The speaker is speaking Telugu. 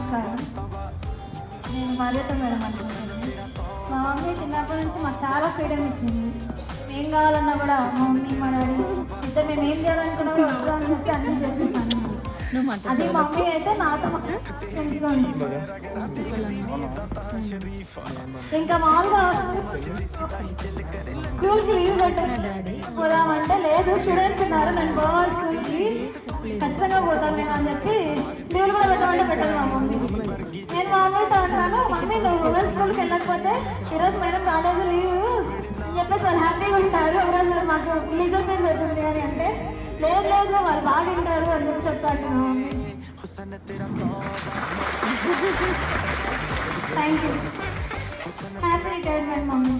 నమస్కారం. నేను భార్యతో మేడం అనుకుంటుంది. మా మమ్మీ చిన్నప్పటి నుంచి మాకు చాలా ఫ్రీడమ్ ఇచ్చింది. ఏం కావాలన్నా కూడా మా మమ్మీ మా డాడీ అయితే మేము ఏం చేయాలనుకున్నా కూడా వద్దు అని చెప్తే అన్నీ చెప్పేసాను. అది మా మమ్మీ అయితే నాతో మంచిగా ఉంటుంది. ఇంకా మామూలుగా స్కూల్కి లీవ్ పోదామంటే లేదు స్టూడెంట్స్ ఉన్నారు నేను పోవాలి స్కూల్కి ఖచ్చితంగా పోతాను నేను అని చెప్పి లీవ్లు కూడా పెట్టమంటే పెట్టదు మా మమ్మీ. నేను మా మమ్మీతో అంటాను, మమ్మీ నువ్వు ఉమెన్స్ స్కూల్కి వెళ్ళకపోతే ఈరోజు మేడం రాలేదు లీవ్ అని చెప్పేసి వాళ్ళు హ్యాపీగా ఉంటారు. ఒకరోజు మాకు లీజర్ మీద పెడుతుంది అని అంటే లేదు లేదు వాళ్ళు బాగా వింటారు అని చెప్పి చెప్తాను మా mummy. Thank you. Happy retirement mummy.